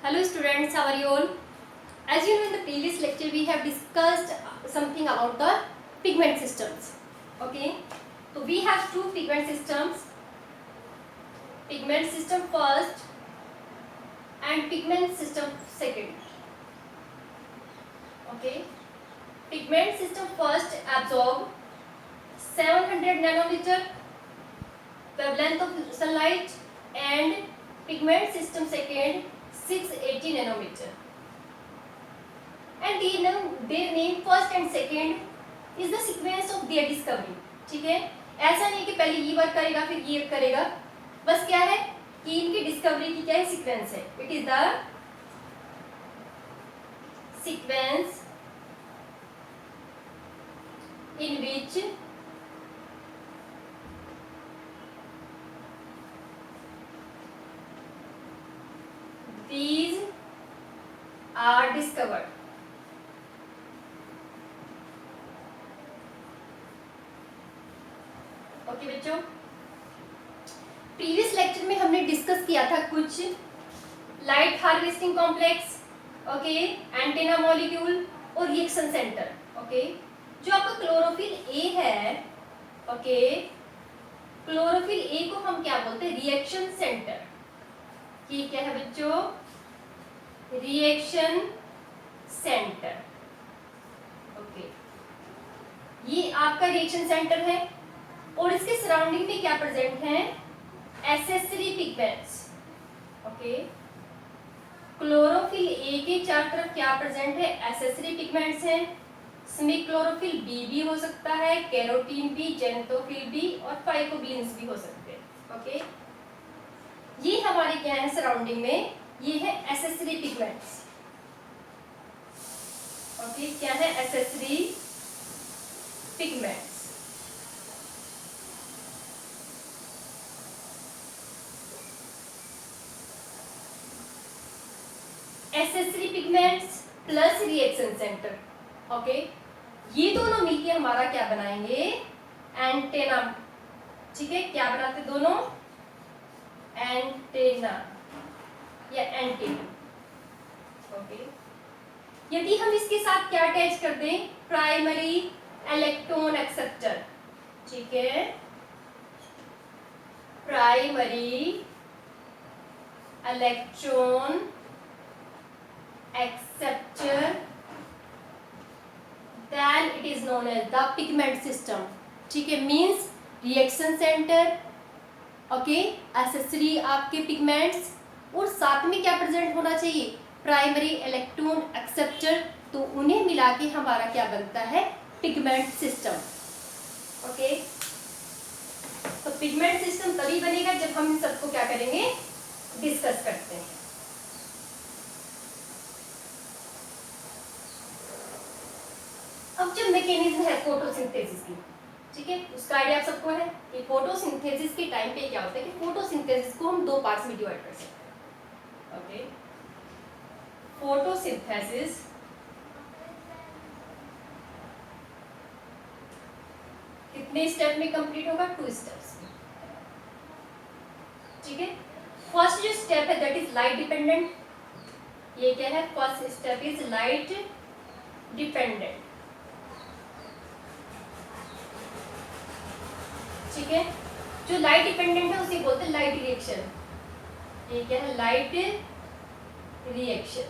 Hello students, how are you all? As you know, in the previous lecture we have discussed something about the pigment systems. Okay, so we have two pigment systems, pigment system first and pigment system second. Okay, pigment system first absorb 700 nanometer wavelength of sunlight and pigment system second 680 nanometer. And their name first and second is the sequence of their discovery. ठीक है, ऐसा नहीं कि पहले ये work करेगा फिर ये करेगा, बस क्या है कि इनकी डिस्कवरी की क्या है सीक्वेंस है. It is the sequence in which these are discovered. Okay बच्चों, प्रीवियस लेक्चर में हमने डिस्कस किया था कुछ light harvesting complex, okay, antenna molecule और रिएक्शन सेंटर. ओके, जो आपका क्लोरोफिल ए है, ओके, क्लोरोफिल ए को हम क्या बोलते हैं? Reaction centre. ये क्या है बच्चों? Reaction centre. ओके, ये आपका रिएक्शन सेंटर है और इसके सराउंडिंग में क्या प्रेजेंट है? Accessory pigments. Okay, chlorophyll A के चारों तरफ क्या प्रेजेंट है? एसेसरी पिगमेंट्स हैं. इसमें क्लोरोफिल बी भी हो सकता है, कैरोटीन भी, जेंथोफिल भी और फाइकोबिन्स भी हो सकते हैं. ओके, ये हमारे क्या है सराउंडिंग में? ये है एसेसरी पिगमेंट्स. ओके, क्या है? Accessory pigments. Accessory pigments plus reaction centre. Okay, ये दोनों मिलके हमारा क्या बनाएंगे? एंटेना. ठीक है, क्या बनाते दोनों? एंटेना या एंटीना. ओके, यदि हम इसके साथ क्या अटैच कर दें? Primary electron acceptor. ठीक है, primary electron acceptor, then it is known as the pigment system. ठीक है, means reaction centre, okay, accessory आपके पिगमेंट्स और साथ में क्या प्रेजेंट होना चाहिए? Primary electron acceptor. तो उन्हें मिला के हमारा क्या बनता है? Pigment system. ओके, तो पिगमेंट सिस्टम तभी बनेगा जब हम इन सबको क्या करेंगे? डिस्कस करते हैं. अब जो मैकेनिज्म है फोटोसिंथेसिस की, ठीक है, उसका आइडिया आप सबको है कि फोटोसिंथेसिस के टाइम पे क्या होता है कि फोटोसिंथेसिस को हम दो पार्ट्स में डिवाइड कर सकते हैं. ओके, फोटोसिंथेसिस कितने स्टेप में कंप्लीट होगा? 2 स्टेप्स में. ठीक है, फर्स्ट जो स्टेप है दैट इज लाइट डिपेंडेंट. ये क्या है? First step is light dependent. ठीक है, जो लाइट डिपेंडेंट है उसे बोलते हैं लाइट रिएक्शन. ये क्या है? Light reaction.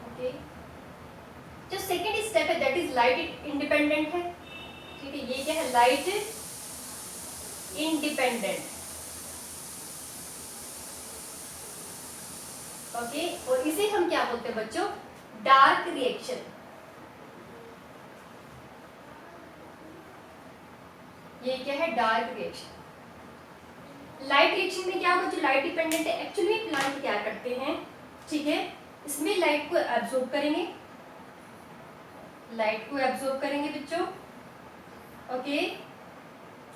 ओके, जो सेकेंड स्टेप है दैट इज लाइट इंडिपेंडेंट है. ठीक है, ये क्या है? Light independent. ओके, और इसे हम क्या बोलते हैं बच्चों? Dark reaction. ये क्या है? Dark reaction. लाइट रिएक्शन में क्या होगा? जो लाइट डिपेंडेंट है एक्चुअली प्लांट क्या करते हैं? ठीक है, इसमें लाइट को एब्जॉर्ब करेंगे, लाइट को एब्जॉर्ब करेंगे बच्चों. ओके,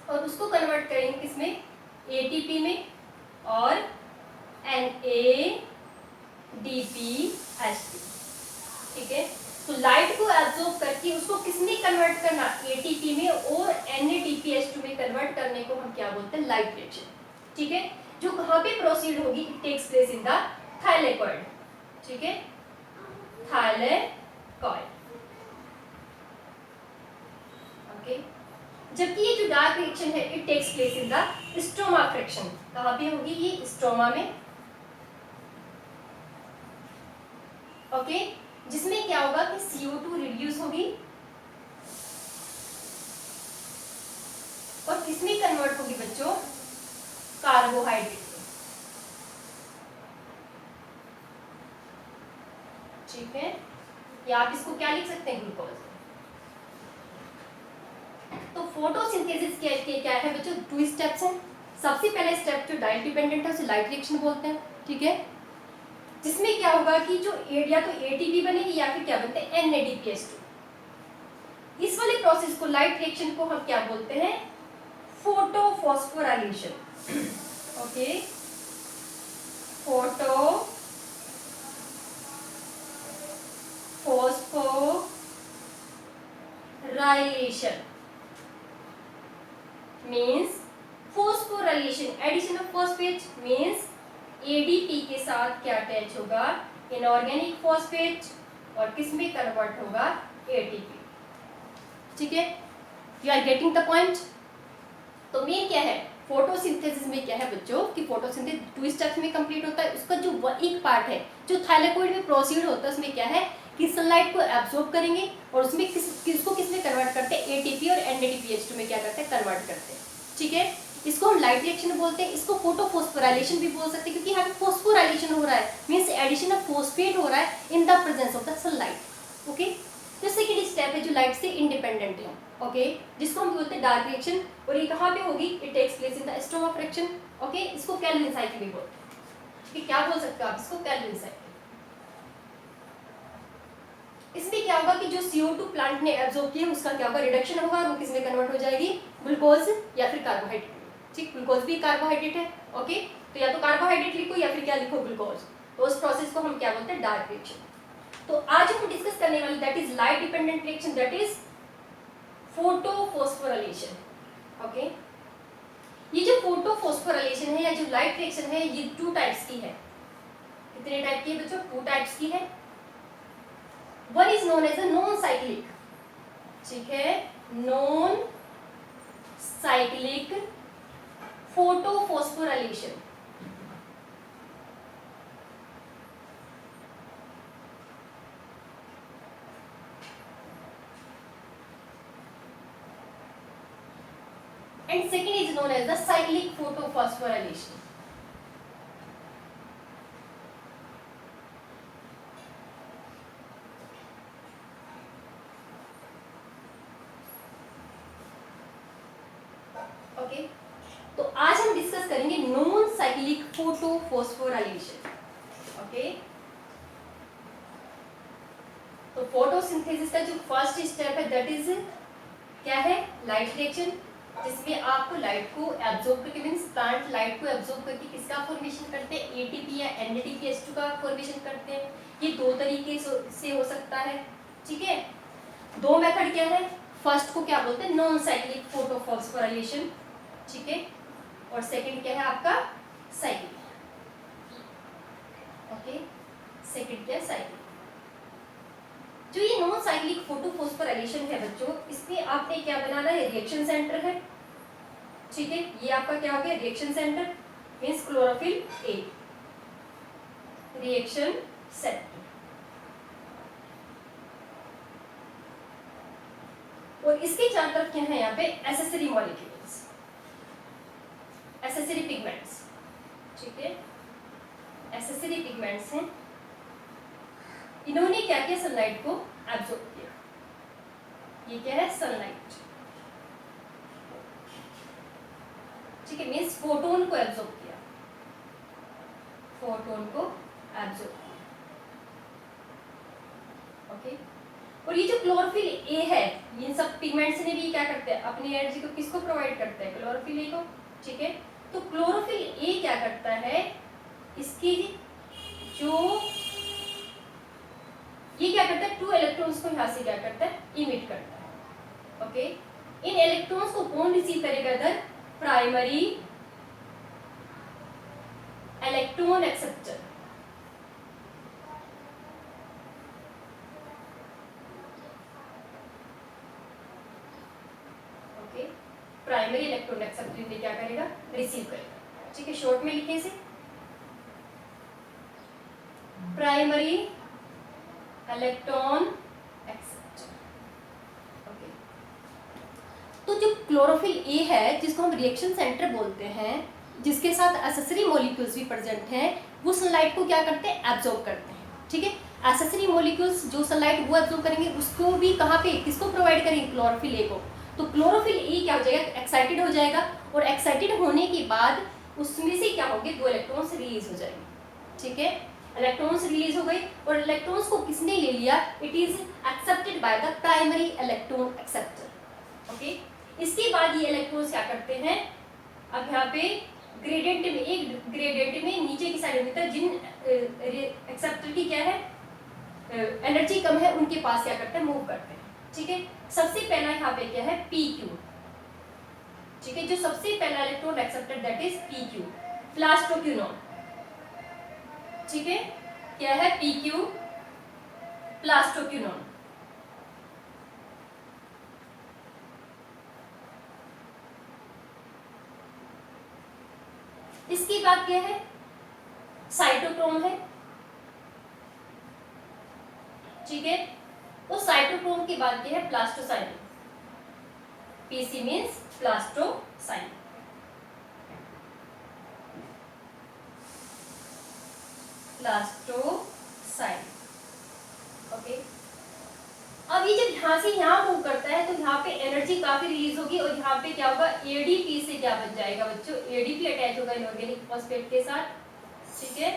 और उसको कन्वर्ट करेंगे किसमें? एटीपी में और NADPH2. ठीक है, तो लाइट को एब्जॉर्ब करके उसको किसमें कन्वर्ट करना? एटीपी में और NADPH2 में कन्वर्ट करने को हम क्या बोलते हैं? Light reaction. ठीक है, जो कहाँ पे प्रोसीड होगी, it takes place in the thylakoid, ठीक है, थाइलेकॉइड, ओके। जबकि ये जो डार्क रिएक्शन है it takes place in the stroma fraction, कहाँ पे होगी ये, स्ट्रोमा में, ओके। जिसमें क्या होगा कि CO2 रिड्यूस होगी और किसमें कन्वर्ट होगी बच्चों, कार्बोहाइड्रेट में, ठीक है, या आप इसको क्या लिख सकते हैं, ग्लूकोज। तो फोटोसिंथेसिस क्या है बच्चों, 2 स्टेप्स हैं। सबसे पहले स्टेप जो डाइट डिपेंडेंट है उसे लाइट रिएक्शन बोलते हैं, ठीक है, जिसमें क्या होगा कि जो या तो ATP बनेगी या फिर क्या बनते हैं NADPH2। इस वाले प्रोसेस को, लाइट रिएक्शन को हम क्या बोलते हैं, photophosphorylation, okay, photophosphorylation means phosphorylation, addition of phosphate means ADP के साथ क्या अटैच होगा, इनऑर्गेनिक फॉस्फेट, और किस में कन्वर्ट होगा, ATP, ठीक है, you are getting the point. तो मेन क्या है फोटोसिंथेसिस में, क्या है बच्चों कि फोटोसिंथेसिस 2 स्टेप्स में कंप्लीट होता है। उसका जो एक पार्ट है जो थाइलेकॉइड में प्रोसीड होता है, उसमें क्या है कि सनलाइट को एब्जॉर्ब करेंगे और उसमें किसको किसमें कन्वर्ट करते हैं, ATP और NADPH2 में क्या करते हैं, कन्वर्ट करते हैं, ठीक है। इसको हम लाइट रिएक्शन बोलते हैं, इसको फोटोफॉस्फोराइलेशन भी बोल सकते हैं, क्योंकि यहाँ पे फॉस्फोराइलेशन हो रहा है, मींस एडिशन ऑफ फॉस्फेट हो रहा है इन the presence of the sunlight, okay. तो सेकंड स्टेप है जो लाइट से इंडिपेंडेंट है, ओके, जिसको हम बोलते हैं डार्क रिएक्शन, और ये कहाँ पे होगी, it takes place in the stroma fraction, okay. इसको कैल्विन साइकिल भी बोलते हैं, ठीक, क्या बोल सकते हो आप इसको, कैल्विन साइकिल। इसमें क्या होगा कि जो CO2 प्लांट ने एब्जॉर्ब किया उसका क्या होगा, रिडक्शन होगा, और वो किसमें कन्वर्ट हो जाएगी, ग्लूकोज या फिर कार्बोहाइड्रेट, ठीक, ग्लूकोज भी कार्बोहाइड्रेट है, ओके। तो या तो कार्बोहाइड्रेट लिखो या फिर क्या लिखो, ग्लूकोज। तो उस प्रोसेस को हम क्या बोलते हैं, डार्क रिएक्शन। तो आज हम डिस्कस करने वाले that is light dependent reaction, that is photophosphorylation, okay. ये जो फोटोफॉस्फोराइलेशन है या जो लाइट रिएक्शन है, ये 2 टाइप्स की है। कितने टाइप की है बच्चों, 2 टाइप्स की है। One is known as a non cyclic, ठीक है, non cyclic photophosphorylation, and second is known as the cyclic photophosphorylation. Okay, तो आज हम डिस्कस करेंगे नॉन साइक्लिक फोटोफॉस्फोराइलेशन, ओके। तो फोटोसिंथेसिस का जो फर्स्ट स्टेप है दैट इज क्या है, लाइट रिएक्शन, जिसमें आपको लाइट को एब्जॉर्ब करके, मींस प्लांट लाइट को एब्जॉर्ब करके किसका फॉर्मेशन करते हैं, ATP या NADPH2 का फॉर्मेशन करते हैं। ये 2 तरीके से हो सकता है, ठीक है। 2 मेथड क्या है, फर्स्ट को क्या बोलते हैं, नॉन साइक्लिक फोटोफॉस्फोराइलेशन, ठीक है, और सेकंड क्या है आपका, साइक्लिक, ओके। सेकंड क्या है, साइक्लिक। जो ये नॉन साइक्लिक फोटोफॉस्फोराइलेशन है बच्चों, इसमें आपने क्या बनाना है, रिएक्शन सेंटर है, ठीक है। ये आपका क्या हो गया, reaction centre, means chlorophyll A, reaction centre. और इसके चारों तरफ क्या है, यहाँ पे एसेसरी मॉलिक्यूल्स, एसेसरी पिगमेंट्स, ठीक है, एसेसरी पिगमेंट्स हैं। इन्होंने क्या किया, सनलाइट को एब्जॉर्ब किया। ये क्या है, सनलाइट, ठीक है, मींस फोटोन को एब्जॉर्ब किया, फोटोन को एब्जॉर्ब किया, ओके। और ये जो क्लोरोफिल ए है, इन सब पिगमेंट्स ने भी क्या करते हैं, अपनी एनर्जी को किसको प्रोवाइड करते हैं, क्लोरोफिल ए को, ठीक है। तो क्लोरोफिल ए क्या करता है, इसकी जो ये क्या करता है, 2 इलेक्ट्रॉन्स को यहां से क्या करता है, इमिट करता है, ओके। इन इलेक्ट्रॉन्स को कौन रिसीव करेगा, इधर primary electron acceptor. Okay, primary electron acceptor ने क्या करेगा, रिसीव करेगा। ठीक है, शॉर्ट में लिखे इसे, प्राइमरी इलेक्ट्रॉन एक्सेप्टर। ओके, तो जो क्लोरोफिल ए है, जिसको हम रिएक्शन सेंटर बोलते हैं, जिसके साथ एसेसरी मॉलिक्यूल्स भी प्रेजेंट हैं, वो सनलाइट को क्या करते हैं, एब्जॉर्ब करते हैं। ठीक है, एसेसरी मॉलिक्यूल्स जो सनलाइट वो एब्जॉर्ब करेंगे, उसको भी कहाँ पे, किसको प्रोवाइड करेंगे, क्लोरोफिल ए को। तो क्लोरोफिल ए क्या हो जाएगा, एक्साइटेड हो जाएगा, और एक्साइटेड होने के बाद उसमें से क्या होंगे, 2 इलेक्ट्रॉन्स रिलीज हो जाएंगे। ठीक है, इलेक्ट्रॉन्स रिलीज हो गए, और इलेक्ट्रॉन्स को किसने ले लिया, it is accepted by the primary electron acceptor. Okay, इसके बाद ये इलेक्ट्रॉन्स क्या करते हैं, अब यहाँ पे ग्रेडियंट में, एक ग्रेडियंट में नीचे की साइड में, जिन एक्सेप्टर की क्या है, एनर्जी कम है, उनके पास क्या करते हैं, मूव करते हैं। ठीक है, सबसे पहला यहाँ पे क्या है, पी क्यू। ठीक है, जो सबसे पहला electron accepted that is P Q, plastoquinone. ठीक है, क्या है, पी क्यू, प्लास्टोक्यूनॉन। इसके बाद क्या है, साइटोक्रोम है। ठीक है, तो साइटोक्रोम के बाद क्या है, plastocyte. PC means plastocyte. Plastocyte. Okay, अब ये जब यहाँ से यहाँ मूव करता है, तो यहाँ पे एनर्जी काफी रिलीज होगी, और यहाँ पे क्या होगा, एडीपी से क्या बन जाएगा बच्चों, एडीपी अटैच होगा इनऑर्गेनिक फॉस्फेट के साथ। ठीक है,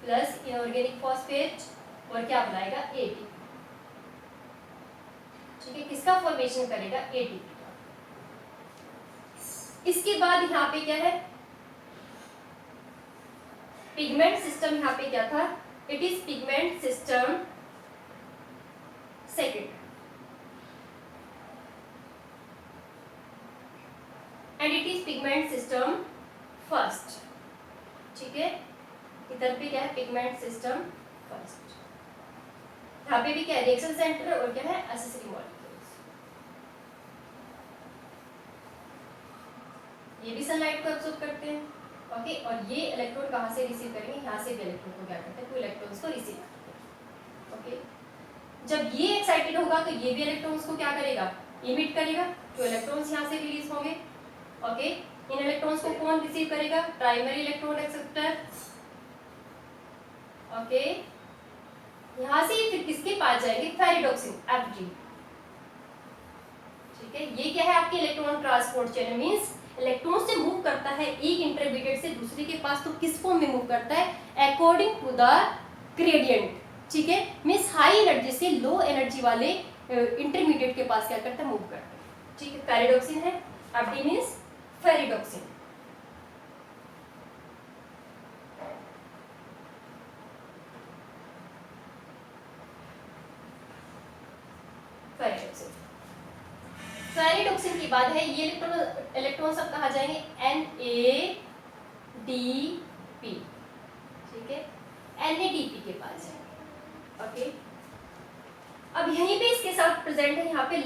प्लस इनऑर्गेनिक फॉस्फेट, और क्या बनाएगा, एटीपी। ठीक है, किसका फॉर्मेशन करेगा, एटीपी। इसके बाद यहाँ पे क्या है, पिगमेंट सिस्टम। यहाँ पे क्या था, it is pigment system second, and it is pigment system first. ठीक है, इधर पे क्या है, पिगमेंट सिस्टम फर्स्ट। यहाँ पे भी क्या है, रिएक्शन सेंटर, और क्या है, एसेसरी मॉलिक्यूल्स। ये भी सनलाइट को एब्जॉर्ब करते हैं। ओके, और ये इलेक्ट्रॉन कहाँ से रिसीव करेंगे, यहाँ से भी इलेक्ट्रॉन को क्या करते हैं, 2 इलेक्ट्रॉन्स को रिसीव करते हैं। ओके, जब ये एक्साइटेड होगा, तो ये भी इलेक्ट्रॉन्स को क्या करेगा, इमिट करेगा, 2 इलेक्ट्रॉन्स यहाँ से रिलीज होंगे। ओके, इन इलेक्ट्रॉन्स को कौन रिसीव करेगा, प्राइमरी इलेक्ट्रॉन एक्सेप्टर। ओके, यहाँ से फिर किसके पास जाएंगे, फेरिडोक्सिन, एफजी। ठीक है, ये क्या है, आपके electron transport channel, means electron से मूव करता है एक इंटरमीडिएट से दूसरे के पास, तो किस फॉर्म में मूव करता है, अकॉर्डिंग टू द ग्रेडियंट। ठीक है, मींस हाई एनर्जी से लो एनर्जी वाले इंटरमीडिएट के पास क्या करता है, मूव करता है। ठीक है, फेरिडोक्सिन है, FD means ferredoxin. Ferredoxin, ferredoxin के बाद है ये इलेक्ट्रॉन सब कहाँ जाएंगे, NADP। ठीक है, NADP के पास जाएंगे। ओके, अब यहीं पे इसके साथ प्रेजेंट है यहाँ पे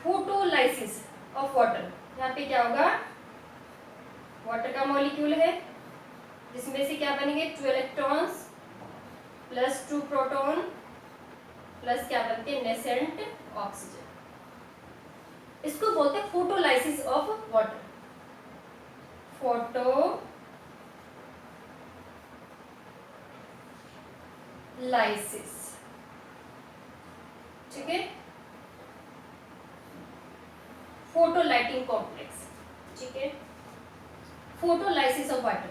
फोटोलाइसिस ऑफ वाटर। यहाँ पे क्या होगा, वाटर का मॉलिक्यूल है, जिसमें से क्या बनेंगे, 2 इलेक्ट्रॉन्स प्लस 2 प्रोटॉन प्लस क्या बनते हैं, नेसेंट ऑक्सीजन। इसको बोलते हैं फोटोलाइसिस ऑफ वाटर, फोटोलाइसिस। ठीक है, फोटोलाइटिंग कॉम्प्लेक्स। ठीक है, फोटोलाइसिस ऑफ वाटर।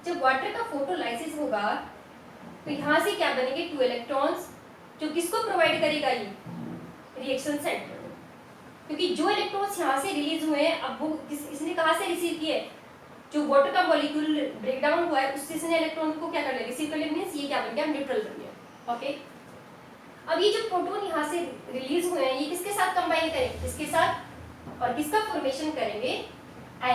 जब वाटर का फोटोलाइसिस होगा, तो यहां से क्या बनेंगे, 2 इलेक्ट्रॉन्स, जो किसको प्रोवाइड करेगा, ये रिएक्शन सेंटर। क्योंकि जो इलेक्ट्रॉन्स यहाँ से रिलीज हुए हैं, अब वो इसने कहाँ से रिसीव किए, जो वाटर का मॉलिक्यूल ब्रेक डाउन हुआ है, उससे इसने इलेक्ट्रॉन को क्या कर लिया, रिसीव कर लिया, मींस ये क्या बन गया, न्यूट्रल बन गया। ओके, अब ये जो प्रोटॉन यहाँ से रिलीज हुए हैं, ये किसके साथ कंबाइन करेंगे, इसके साथ, और किसका फॉर्मेशन करेंगे, Na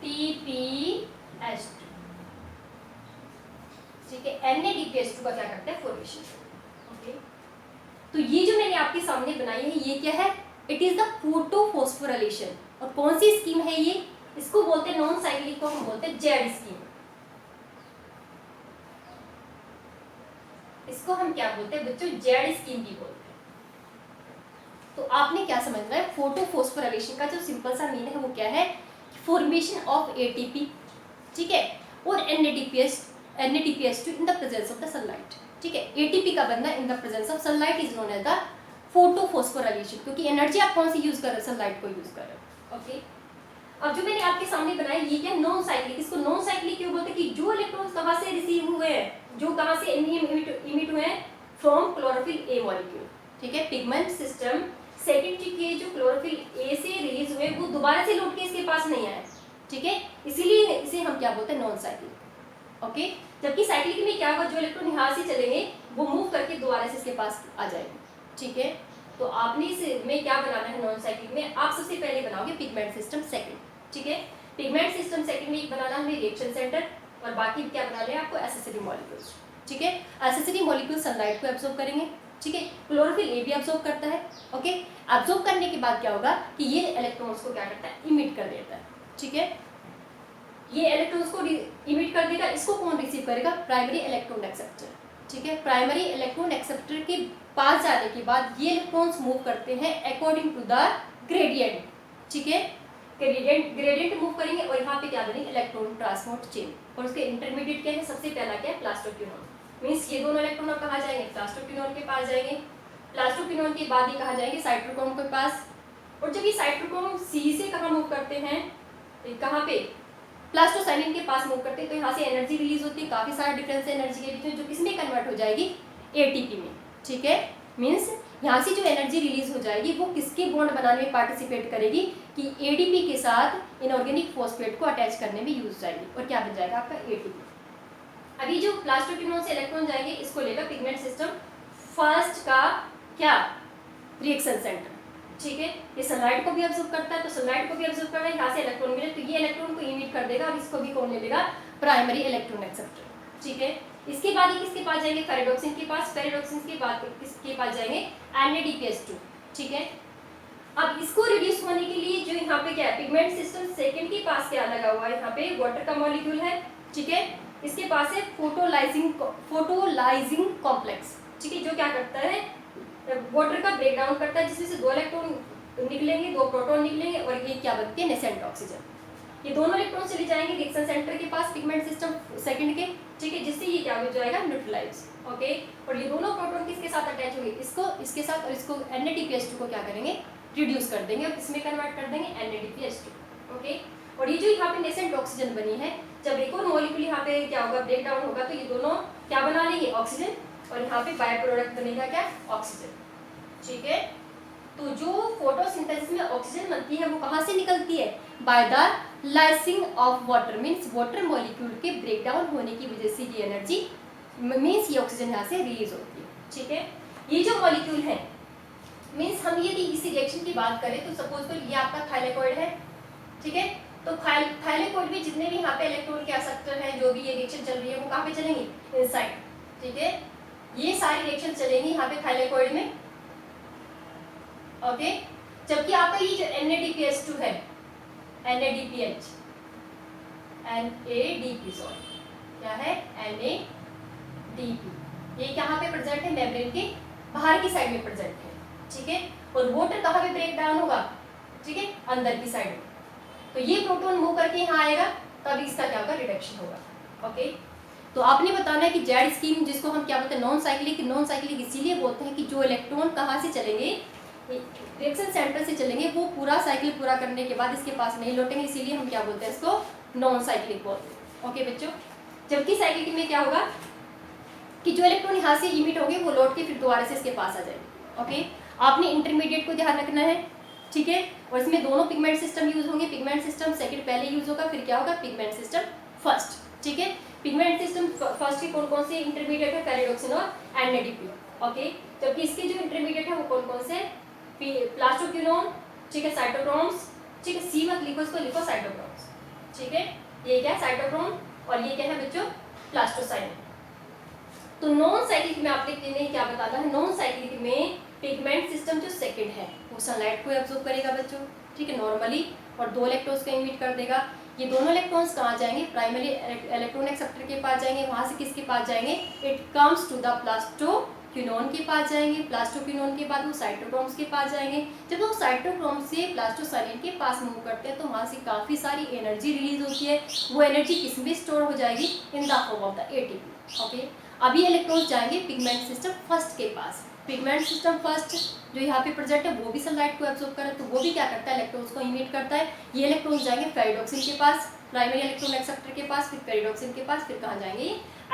TpH2, ठीक है, NADPH2 का क्या करता है, फॉर्मेशन। ओके, तो ये जो मैंने आपके सामने बनाई है ये क्या है, इट इज द फोटोफॉस्फोराइलेशन। और कौन सी स्कीम है ये, इसको बोलते हैं नॉन साइक्लिक को हम बोलते हैं जेड स्कीम। इसको हम क्या बोलते हैं बच्चों, जेड स्कीम भी बोलते हैं। तो आपने क्या समझना है, फोटोफॉस्फोराइलेशन का जो सिंपल सा मीन है वो क्या है, फॉर्मेशन ऑफ एटीपी, ठीक है, और NADPH2 in the presence of the sunlight, ठीक है। एटीपी का बनना in the presence of sunlight is known as the photophosphorylation, क्योंकि एनर्जी आप कौन सी यूज कर रहे हो, सनलाइट को यूज कर रहे हो। ओके, अब जो मैंने आपके सामने बनाया ये क्या, नॉन साइक्लिक। इसको नॉन साइक्लिक क्यों बोलते हैं, कि जो इलेक्ट्रॉन्स कहां से रिसीव हुए हैं, जो कहां से इमिट हुए हैं, फ्रॉम क्लोरोफिल ए मॉलिक्यूल, ठीक है, पिगमेंट सिस्टम सेकंड के जो क्लोरोफिल ए से रिलीज हुए वो दोबारा से लौट के इसके पास नहीं आए, ठीक है, इसीलिए इसे हम क्या बोलते हैं, नॉन साइक्लिक। ओके, जबकि साइक्लिक में क्या होगा, जो इलेक्ट्रॉन यहाँ से चलेंगे वो मूव करके दोबारा से इसके पास आ जाएंगे, ठीक है। तो आपने इसमें क्या बनाना है, नॉन साइक्लिक में आप सबसे पहले बनाओगे पिगमेंट सिस्टम सेकंड, ठीक है। पिगमेंट सिस्टम सेकंड में एक बनाना है हमें रिएक्शन सेंटर, और बाकी क्या बनाना है आपको, एसेसरी मॉलिक्यूल्स, ठीक है। एसेसरी मॉलिक्यूल सनलाइट को एब्जॉर्ब करेंगे, ठीक है, क्लोरोफिल ए भी एब्जॉर्ब करता है। ओके, एब्जॉर्ब करने के बाद क्या होगा कि ये इलेक्ट्रॉन्स को क्या करता है, इमिट कर देता है, ठीक है। ये इलेक्ट्रॉन्स को इमिट कर देगा, इसको कौन रिसीव करेगा, प्राइमरी इलेक्ट्रॉन एक्सेप्टर, ठीक है। प्राइमरी इलेक्ट्रॉन एक्सेप्टर के पास जाने के बाद ये इलेक्ट्रॉन्स मूव करते हैं अकॉर्डिंग टू द ग्रेडियंट, ठीक है, ग्रेडियंट मूव करेंगे और यहाँ पे क्या बनेंगे, इलेक्ट्रॉन ट्रांसपोर्ट चेन। और उसके इंटरमीडिएट क्या है, सबसे पहला क्या है, प्लास्टोक्विनोन। मींस ये दोनों इलेक्ट्रॉन कहाँ जाएंगे, प्लास्टोक्विनोन के पास जाएंगे। प्लास्टोक्विनोन के बाद ये कहाँ जाएंगे, साइटोक्रोम के पास। और जब ये साइटोक्रोम सी से कहाँ मूव करते हैं, कहाँ पे, प्लास्टोसाइलिन के पास मूव करते हैं, तो यहाँ से एनर्जी रिलीज होती है, काफी सारा डिफरेंस है एनर्जी के बीच में, जो किसमें कन्वर्ट हो जाएगी, एटीपी में, ठीक है। मींस यहाँ से जो एनर्जी रिलीज हो जाएगी वो किसके बॉन्ड बनाने में पार्टिसिपेट करेगी, कि एडीपी के साथ इनऑर्गेनिक फॉस्फेट को अटैच करने में यूज जाएगी, और क्या बन जाएगा आपका, एटीपी। अभी जो प्लास्टोक्विनोन से इलेक्ट्रॉन जाएंगे इसको लेगा पिगमेंट सिस्टम फर्स्ट का क्या, रिएक्शन सेंटर, ठीक है। ये सनलाइट को भी ऑब्जर्व करता है, तो सनलाइट को भी ऑब्जर्व कर रहा है, यहाँ से इलेक्ट्रॉन मिले तो ये इलेक्ट्रॉन को इमिट कर देगा, और इसको भी कौन ले लेगा, प्राइमरी इलेक्ट्रॉन एक्सेप्टर, ठीक है। इसके बाद ये किसके पास जाएंगे, फेरेडोक्सिन के पास। फेरेडोक्सिन के बाद किसके पास जाएंगे, NADPH2, ठीक है। अब इसको रिड्यूस होने के लिए जो यहाँ पे क्या है, पिगमेंट सिस्टम सेकंड के पास क्या लगा हुआ है, यहाँ पे वाटर का मॉलिक्यूल है, ठीक है। इसके पास है फोटोलाइजिंग कॉम्प्लेक्स, ठीक है, जो क्या करता है, वाटर का ब्रेकडाउन करता है, जिसमें से 2 इलेक्ट्रॉन निकलेंगे, 2 प्रोटॉन निकलेंगे, और ये क्या बनती है, नेसेंट ऑक्सीजन। ये दोनों इलेक्ट्रॉन चले जाएंगे रिएक्शन सेंटर के पास पिगमेंट सिस्टम सेकंड के, ठीक है, जिससे ये क्या हो जाएगा, न्यूट्रलाइज। ओके, और ये दोनों प्रोटॉन किसके साथ अटैच होंगे, इसको, इसके साथ, और इसको NADPH2 को क्या करेंगे, रिड्यूस कर देंगे, और किसमें कन्वर्ट कर देंगे, NADPH2। ओके, और ये जो यहाँ पे नेसेंट ऑक्सीजन बनी है, जब एक और मॉलिक्यूल यहाँ पे क्या होगा, ब्रेक डाउन होगा, तो ये दोनों क्या बना लेंगे, ऑक्सीजन, और यहाँ पे बाय प्रोडक्ट बनेगा क्या, ऑक्सीजन, ठीक है। तो जो फोटोसिंथेसिस में ऑक्सीजन बनती है वो कहाँ से निकलती है, by the lysing of water, means water molecule के ब्रेकडाउन होने की वजह से ये एनर्जी, मींस ये ऑक्सीजन यहाँ से रिलीज होती है, ठीक है। ये जो मॉलिक्यूल है, मींस हम यदि इस रिएक्शन की बात करें तो सपोज करो ये आपका थाइलेकॉइड है, ठीक है। तो थाइलेकॉइड में जितने भी यहाँ पे इलेक्ट्रॉन के एक्सेप्टर हैं, जो भी ये रिएक्शन चल रही है वो कहाँ पे चलेंगी, इनसाइड, ठीक है। ये सारी रिएक्शन चलेंगी यहाँ पे थाइलेकॉइड में, ओके। जबकि आपका ये जो NADPH2 है, NADPH, सॉरी, क्या है, NADP, ये कहाँ पे प्रेजेंट है, मेम्ब्रेन के बाहर की साइड में प्रेजेंट है, ठीक है। और वाटर कहाँ पे ब्रेक डाउन होगा, ठीक है, अंदर की साइड में। तो ये प्रोटॉन मूव करके यहाँ आएगा, तब इसका क्या होगा, रिडक्शन होगा। ओके, तो आपने बताना है कि जेड स्कीम, जिसको हम क्या बोलते हैं, नॉन साइक्लिक इसीलिए बोलते हैं कि जो इलेक्ट्रॉन कहाँ से चलेंगे, रिएक्शन सेंटर से चलेंगे, वो पूरा साइकिल पूरा करने के बाद इसके पास नहीं लौटेंगे, इसीलिए हम क्या बोलते हैं, इसको नॉन साइक्लिक बोलते हैं। ओके बच्चों, जबकि साइक्लिक में क्या होगा कि जो इलेक्ट्रॉन यहाँ से इमिट होंगे वो लौट के फिर दोबारा से इसके पास आ जाएंगे। ओके, आपने इंटरमीडिएट को ध्यान रखना है, ठीक है। और इसमें दोनों पिगमेंट सिस्टम यूज होंगे, पिगमेंट सिस्टम सेकंड पहले यूज होगा, फिर क्या होगा, पिगमेंट सिस्टम फर्स्ट, ठीक है। पिगमेंट सिस्टम फर्स्ट के कौन कौन से इंटरमीडिएट है, फेरेडोक्सिन और NADP। ओके, जबकि इसके जो इंटरमीडिएट है वो कौन कौन से, प्लास्टोक्विनोन, ठीक है, साइटोक्रोम्स, ठीक है, सी मत लिखो, इसको लिखो साइटोक्रोम्स, ठीक है, ये क्या है साइटोक्रोम और ये क्या है बच्चों प्लास्टोसाइनिन। तो नॉन साइक्लिक में आप लिखते हैं क्या बताना है, नॉन साइक्लिक में पिगमेंट सिस्टम जो सेकंड है वो सनलाइट को एब्जॉर्ब करेगा बच्चों, ठीक है नॉर्मली, और 2 इलेक्ट्रॉन्स को इमिट कर देगा। ये दोनों इलेक्ट्रॉन्स कहाँ जाएंगे, प्राइमरी इलेक्ट्रॉन एक्सेप्टर के पास जाएंगे, वहां से किसके पास जाएंगे, it comes to the plastoquinone के पास जाएंगे, प्लास्टोक्विनोन के बाद वो साइटोक्रोम्स के पास जाएंगे। जब वो साइटोक्रोम से प्लास्टोसाइनिन के पास मूव करते हैं तो वहां से काफी सारी एनर्जी रिलीज होती है, वो एनर्जी किसमें स्टोर हो जाएगी, in the form of the ATP. Okay, अभी इलेक्ट्रॉन्स जाएंगे पिगमेंट सिस्टम फर्स्ट के पास। पिगमेंट सिस्टम फर्स्ट जो यहाँ पे प्रेजेंट है वो भी सनलाइट को एब्जॉर्ब करे, तो वो भी क्या करता है, इलेक्ट्रॉन्स को इमिट करता है। ये इलेक्ट्रॉन्स जाएंगे फेरिडोक्सिन के पास, प्राइमरी इलेक्ट्रॉन एक्सेप्टर के पास, फिर फेरिडोक्सिन के पास, फिर कहाँ जाएंगे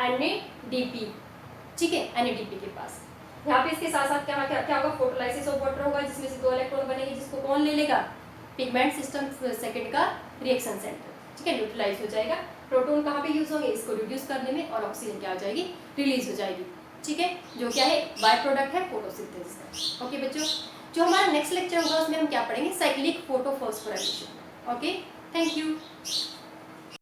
एनएडीपी, ठीक है एनएडीपी के पास। यहाँ पे इसके साथ साथ क्या क्या होगा, फोटोलाइसिस ऑफ वाटर होगा, जिसमें से 2 इलेक्ट्रॉन बनेंगे, जिसको कौन ले लेगा, पिगमेंट सिस्टम सेकंड का रिएक्शन सेंटर, ठीक है न्यूट्रलाइज हो जाएगा। प्रोटॉन कहाँ पे यूज होंगे, इसको रिड्यूस करने में, और ऑक्सीजन क्या हो जाएगी, रिलीज हो जाएगी, ठीक है, जो क्या है बाय प्रोडक्ट है फोटोसिंथेसिस का। ओके बच्चों, जो हमारा नेक्स्ट लेक्चर होगा उसमें हम क्या पढ़ेंगे, cyclic photophosphorylation. Okay, thank you.